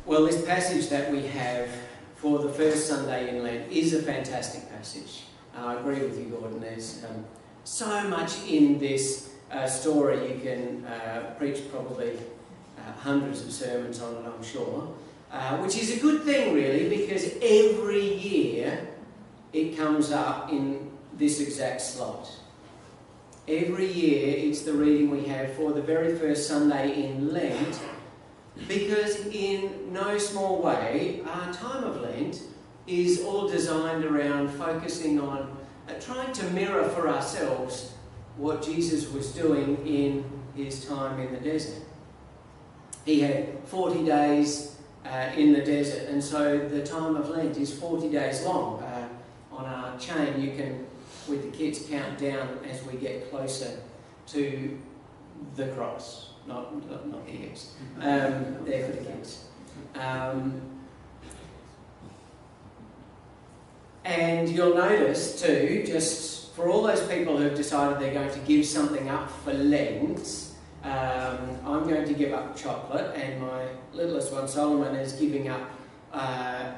Well, this passage that we have for the first Sunday in Lent is a fantastic passage. I agree with you, Gordon. There's so much in this story. You can preach probably hundreds of sermons on it, I'm sure, which is a good thing, really, because every year it comes up in this exact slot. Every year it's the reading we have for the very first Sunday in Lent, because in no small way our time of Lent is all designed around focusing on trying to mirror for ourselves what Jesus was doing in his time in the desert. He had 40 days in the desert, and so the time of Lent is 40 days long. On our chain you can, with the kids, count down as we get closer to the cross. Not the eggs. They're for the kids. And you'll notice too, just for all those people who've decided they're going to give something up for Lent, I'm going to give up chocolate, and my littlest one, Solomon, is giving up,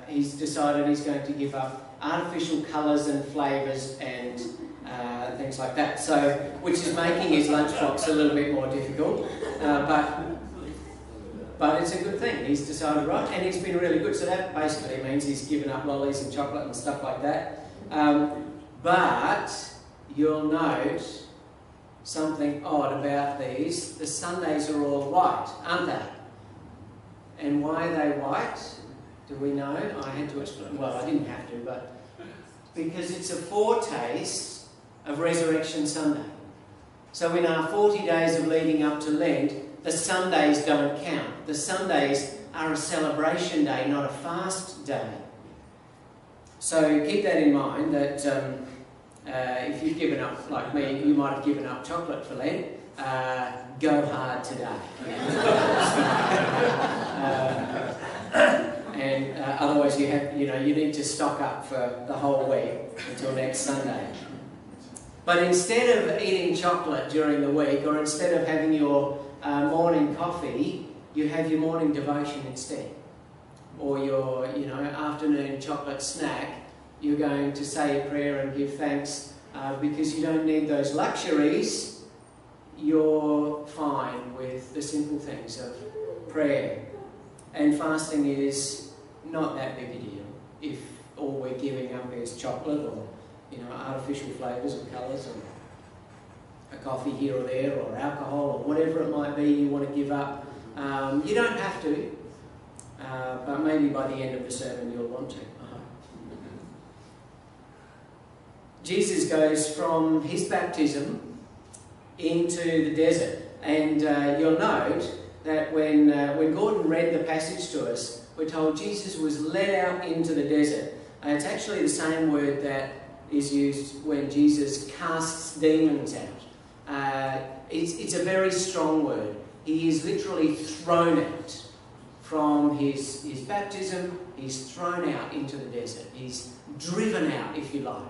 he's decided he's going to give up artificial colours and flavours and things like that, so which is making his lunchbox a little bit more difficult, but it's a good thing. He's decided right, and he's been really good, so that basically means he's given up lollies and chocolate and stuff like that. But you'll note something odd about these. The Sundays are all white, aren't they? And why are they white? Do we know? I had to explain. Well, I didn't have to, but because it's a foretaste of Resurrection Sunday. So in our 40 days of leading up to Lent, the Sundays don't count. The Sundays are a celebration day, not a fast day. So keep that in mind, that if you've given up, like me, you might have given up chocolate for Lent, go hard today. And otherwise you need to stock up for the whole week until next Sunday. But instead of eating chocolate during the week, or instead of having your morning coffee, you have your morning devotion instead. Or your afternoon chocolate snack, you're going to say a prayer and give thanks because you don't need those luxuries. You're fine with the simple things of prayer. And fasting is not that big a deal if all we're giving up is chocolate or artificial flavours or colours, or a coffee here or there, or alcohol, or whatever it might be you want to give up. You don't have to, but maybe by the end of the sermon you'll want to. Jesus goes from his baptism into the desert, and you'll note that when Gordon read the passage to us, we're told Jesus was led out into the desert. It's actually the same word that is used when Jesus casts demons out. It's a very strong word. He is literally thrown out from his baptism. He's thrown out into the desert. He's driven out, if you like.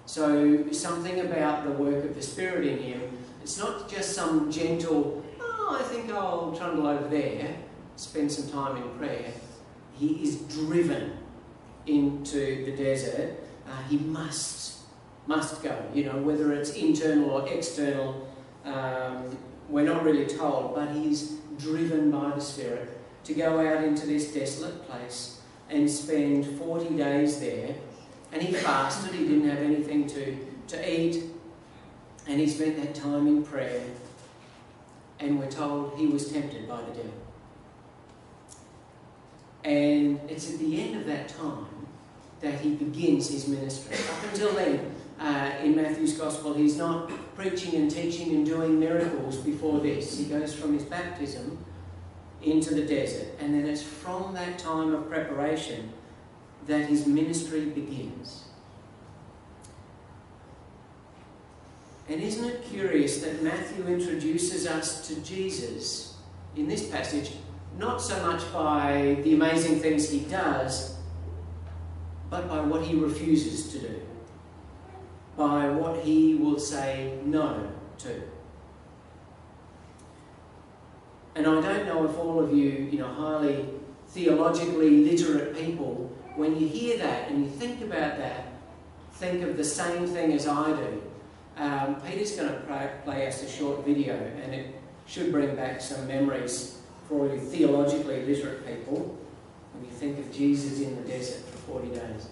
So something about the work of the Spirit in him, it's not just some gentle, I think I'll trundle over there, spend some time in prayer. He is driven into the desert. He must go, whether it's internal or external, we're not really told, but he's driven by the Spirit to go out into this desolate place and spend 40 days there. And he fasted, he didn't have anything to eat, and he spent that time in prayer, and we're told he was tempted by the devil. And it's at the end of that time that he begins his ministry. Up until then, in Matthew's Gospel, he's not preaching and teaching and doing miracles before this. He goes from his baptism into the desert, and then it's from that time of preparation that his ministry begins. And isn't it curious that Matthew introduces us to Jesus in this passage, not so much by the amazing things he does, but by what he refuses to do, by what he will say no to. And I don't know if all of you, highly theologically literate people, when you hear that and you think about that, think of the same thing as I do. Peter's going to play us a short video, and it should bring back some memories for all you theologically literate people when you think of Jesus in the desert for 40 days.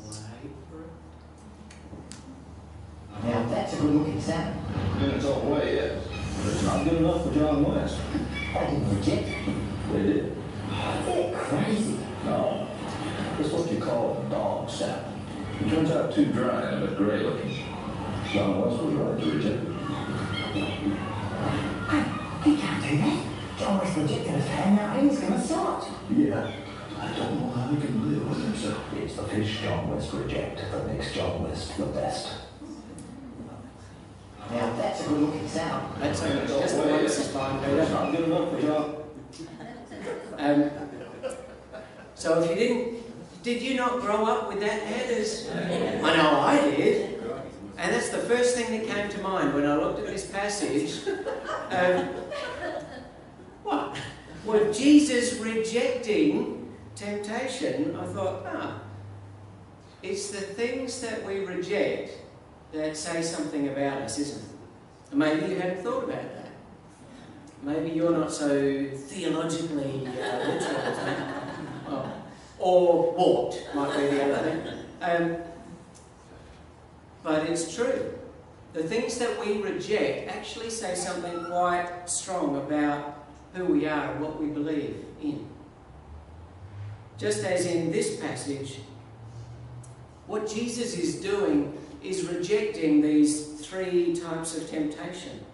Wait for it. Now that's a good looking salmon. In its own way, yes. But it's not good enough for John West. They didn't reject it. They did. They're crazy. No. It's what you call a dog salmon. It turns out too dry and a bit grey looking. John West was right to reject it. He can't do that. John West rejected his hand, now he's going to sell it. Yeah. I don't know how he can live with himself. It's the fish John West reject that makes John West the best. Now that's a good looking salmon. That's In okay. its own Just the way, one yes. this is fine, It's Peter. not good enough for John. So if you did you not grow up with that head as... I know I did. And that's the first thing that came to mind when I looked at this passage. What? Well, Jesus rejecting temptation, I thought, it's the things that we reject that say something about us, isn't it? And maybe you hadn't thought about that. Maybe you're not so theologically literate as me. Oh. Or walked, might be the other thing. But it's true. The things that we reject actually say something quite strong about who we are and what we believe in. Just as in this passage, what Jesus is doing is rejecting these three types of temptation.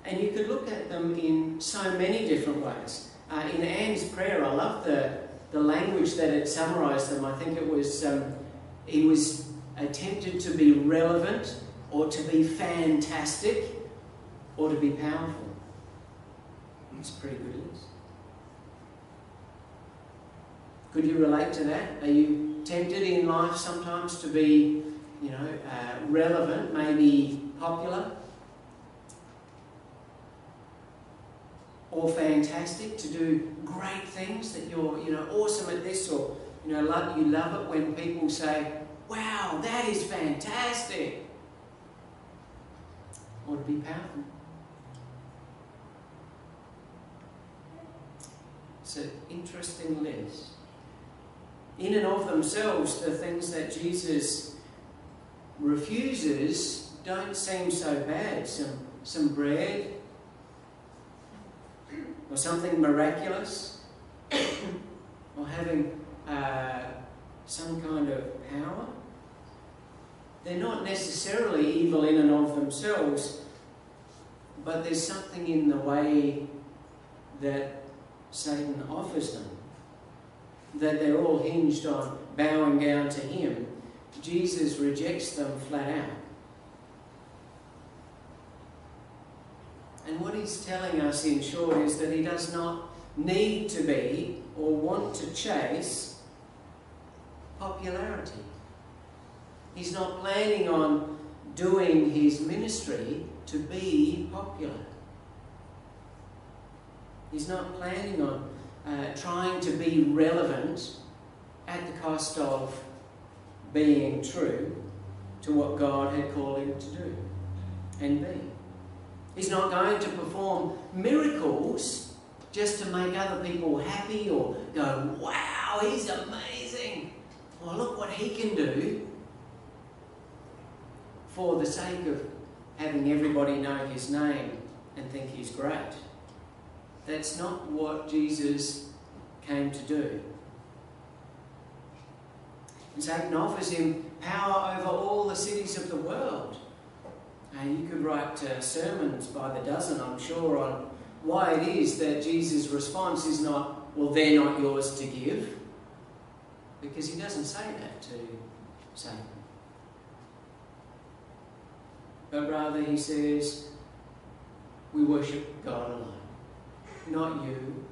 And you could look at them in so many different ways. In Anne's prayer, I love the language that it summarised them. I think it was, he was attempted to be relevant, or to be fantastic, or to be powerful. It's a pretty good list. Could you relate to that? Are you tempted in life sometimes to be, relevant, maybe popular, or fantastic, to do great things, that you're, awesome at this, or, you love it when people say, wow, that is fantastic, or to be powerful? It's an interesting list. In and of themselves, the things that Jesus refuses don't seem so bad. Some bread, or something miraculous, or having some kind of power. They're not necessarily evil in and of themselves, but there's something in the way that Satan offers them, that they're all hinged on bowing down to him. Jesus rejects them flat out. And what he's telling us, in short, is that he does not need to be or want to chase popularity. He's not planning on doing his ministry to be popular. He's not planning on trying to be relevant at the cost of being true to what God had called him to do and be. He's not going to perform miracles just to make other people happy or go, wow, he's amazing, or look what he can do, for the sake of having everybody know his name and think he's great. That's not what Jesus came to do. And Satan offers him power over all the cities of the world. You could write sermons by the dozen, I'm sure, on why it is that Jesus' response is not, well, they're not yours to give. Because he doesn't say that to Satan. But rather he says, we worship God alone. Not you,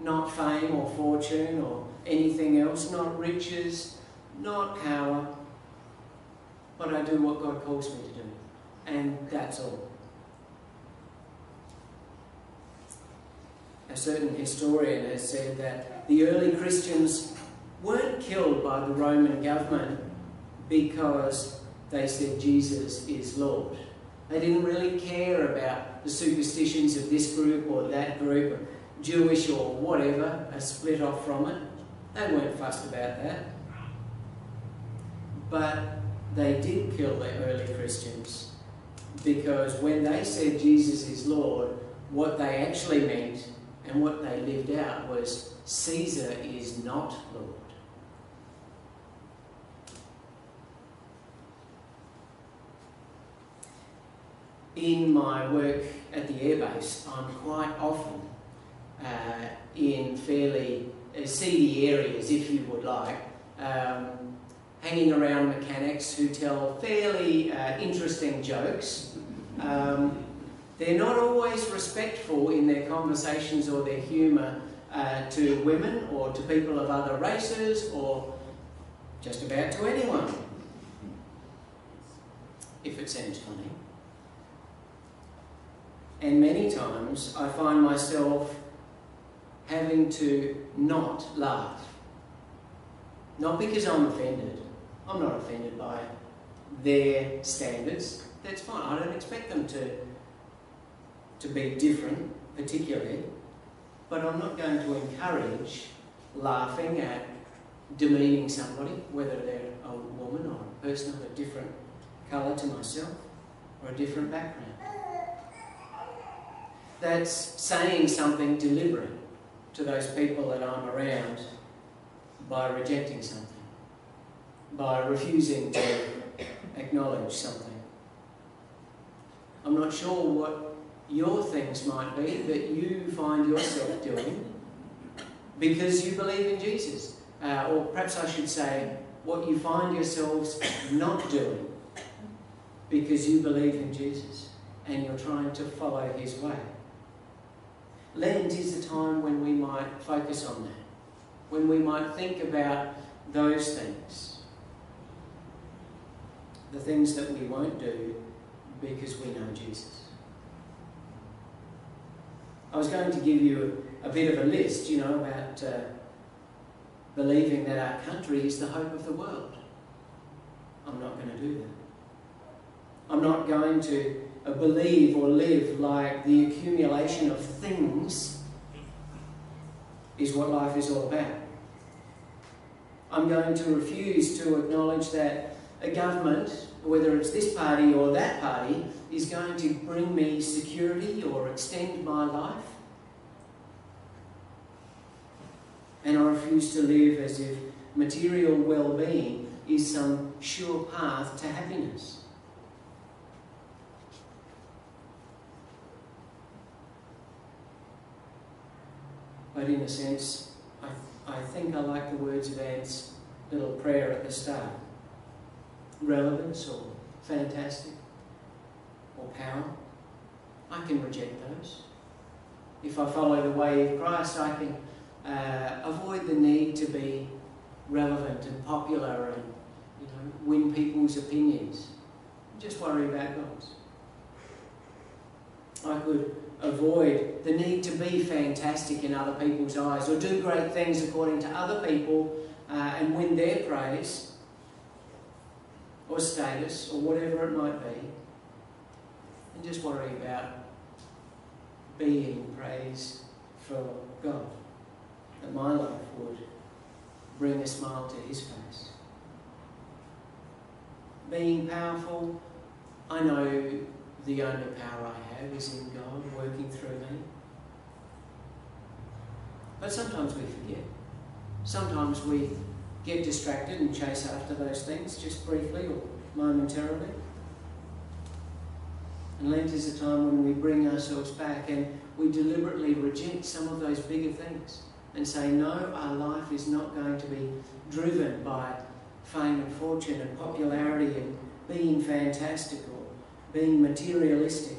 not fame or fortune or anything else, not riches, not power, but I do what God calls me to do. And that's all. a certain historian has said that the early Christians weren't killed by the Roman government because they said Jesus is Lord. They didn't really care about the superstitions of this group or that group, or Jewish or whatever, a split off from it. They weren't fussed about that. But they did kill the early Christians because when they said Jesus is Lord, what they actually meant and what they lived out was Caesar is not Lord. In my work at the airbase, I'm quite often in fairly seedy areas, if you would like, hanging around mechanics who tell fairly interesting jokes. They're not always respectful in their conversations or their humour to women or to people of other races or just about to anyone, if it seems funny. And many times I find myself having to not laugh. Not because I'm offended. I'm not offended by their standards. That's fine. I don't expect them to be different, particularly. But I'm not going to encourage laughing at demeaning somebody, whether they're a woman or a person of a different colour to myself or a different background. That's saying something deliberate to those people that I'm around by rejecting something, by refusing to acknowledge something. I'm not sure what your things might be that you find yourself doing because you believe in Jesus. Or perhaps I should say, what you find yourselves not doing because you believe in Jesus and you're trying to follow his way. Lent is a time when we might focus on that, when we might think about those things, the things that we won't do because we know Jesus. I was going to give you a bit of a list, about believing that our country is the hope of the world. I'm not going to do that. I'm not going to believe or live like the accumulation of things is what life is all about. I'm going to refuse to acknowledge that a government, whether it's this party or that party, is going to bring me security or extend my life. And I refuse to live as if material well-being is some sure path to happiness. But in a sense, I think I like the words of Anne's little prayer at the start. Relevance or fantastic or power, I can reject those. If I follow the way of Christ, I can avoid the need to be relevant and popular and win people's opinions. Just worry about God's. I could avoid the need to be fantastic in other people's eyes or do great things according to other people and win their praise or status or whatever it might be, and just worry about being praised for God, that my life would bring a smile to his face. Being powerful, I know the only power I have is in God working through me. But sometimes we forget. Sometimes we get distracted and chase after those things just briefly or momentarily. And Lent is a time when we bring ourselves back and we deliberately reject some of those bigger things and say, no, our life is not going to be driven by fame and fortune and popularity and being fantastic or being materialistic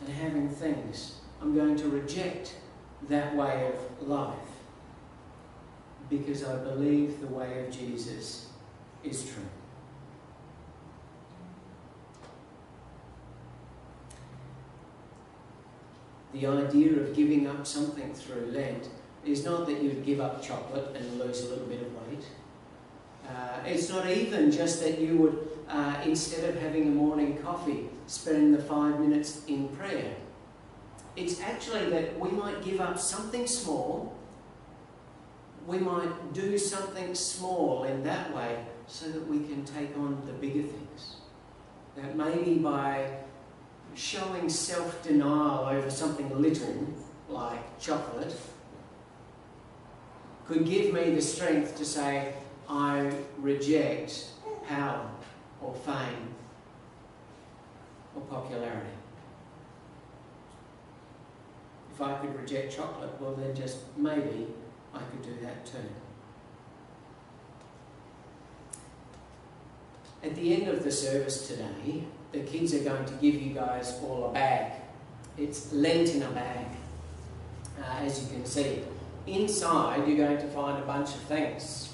and having things. I'm going to reject that way of life because I believe the way of Jesus is true. the idea of giving up something through Lent is not that you'd give up chocolate and lose a little bit of weight. It's not even just that you would, instead of having a morning coffee, spend the 5 minutes in prayer. It's actually that we might give up something small. We might do something small in that way so that we can take on the bigger things. That maybe by showing self-denial over something little, like chocolate, could give me the strength to say, I reject power or fame or popularity. If I could reject chocolate, well then just maybe I could do that too. At the end of the service today, the kids are going to give you guys all a bag. It's Lent in a bag, as you can see. Inside, you're going to find a bunch of things.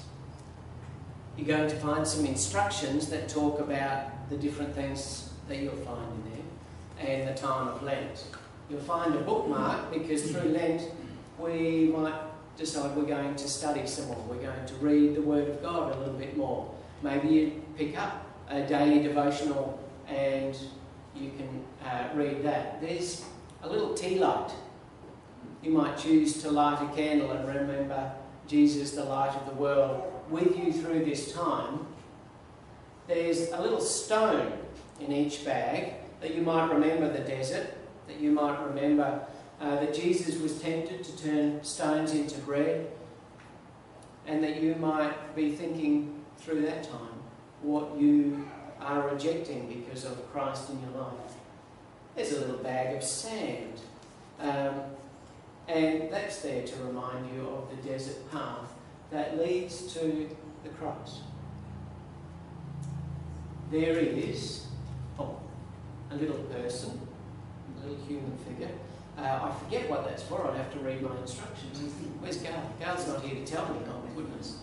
You're going to find some instructions that talk about the different things that you'll find in there and the time of Lent. You'll find a bookmark because through Lent we might decide we're going to study some more. We're going to read the Word of God a little bit more. Maybe you pick up a daily devotional and you can read that. There's a little tea light. You might choose to light a candle and remember Jesus, the light of the world, with you through this time. There's a little stone in each bag that you might remember the desert, that you might remember that Jesus was tempted to turn stones into bread, and that you might be thinking through that time what you are rejecting because of Christ in your life. There's a little bag of sand, and that's there to remind you of the desert path that leads to the cross. There is a little person, a little human figure. I forget what that's for. I'd have to read my instructions. Where's Gail? Gail's not here to tell me. Oh my goodness.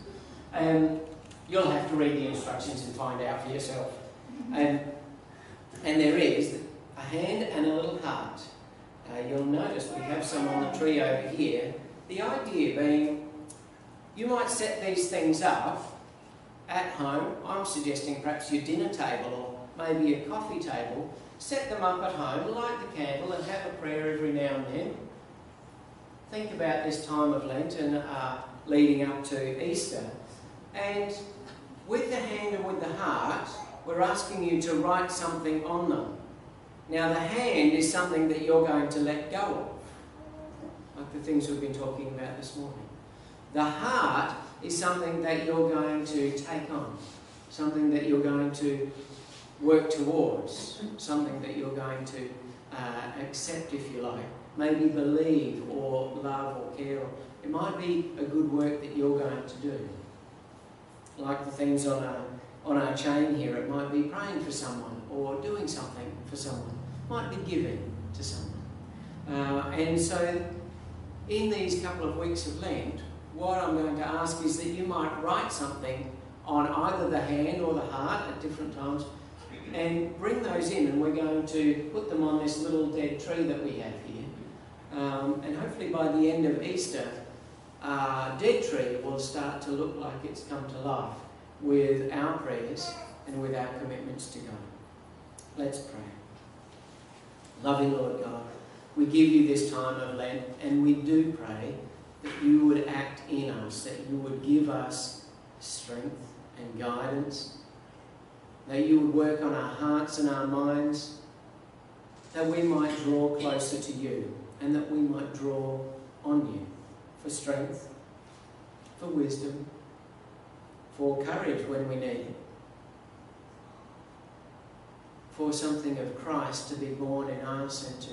You'll have to read the instructions and find out for yourself. And there is a hand and a little heart. You'll notice we have some on the tree over here. The idea being, you might set these things up at home. I'm suggesting perhaps your dinner table or maybe a coffee table. Set them up at home, light the candle and have a prayer every now and then. Think about this time of Lent and leading up to Easter. And with the hand and with the heart, we're asking you to write something on them. Now the hand is something that you're going to let go of, like the things we've been talking about this morning. The heart is something that you're going to take on, something that you're going to work towards, something that you're going to accept, if you like, maybe believe or love or care. It might be a good work that you're going to do. Like the things on our chain here, it might be praying for someone or doing something for someone. It might be giving to someone. And so in these couple of weeks of Lent, what I'm going to ask is that you might write something on either the hand or the heart at different times and bring those in, and we're going to put them on this little dead tree that we have here. And hopefully by the end of Easter, our dead tree will start to look like it's come to life with our prayers and with our commitments to God. Let's pray. Loving Lord God, we give you this time of Lent, and we do pray that you would act in us, that you would give us strength and guidance, that you would work on our hearts and our minds, that we might draw closer to you and that we might draw on you for strength, for wisdom, for courage when we need it, for something of Christ to be born in us and to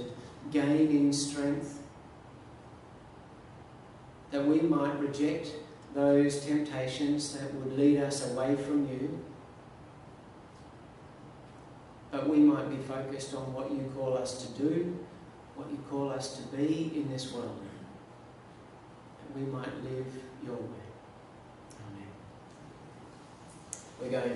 gain in strength, that we might reject those temptations that would lead us away from you, but we might be focused on what you call us to do, what you call us to be in this world, that we might live your way. Amen. We're going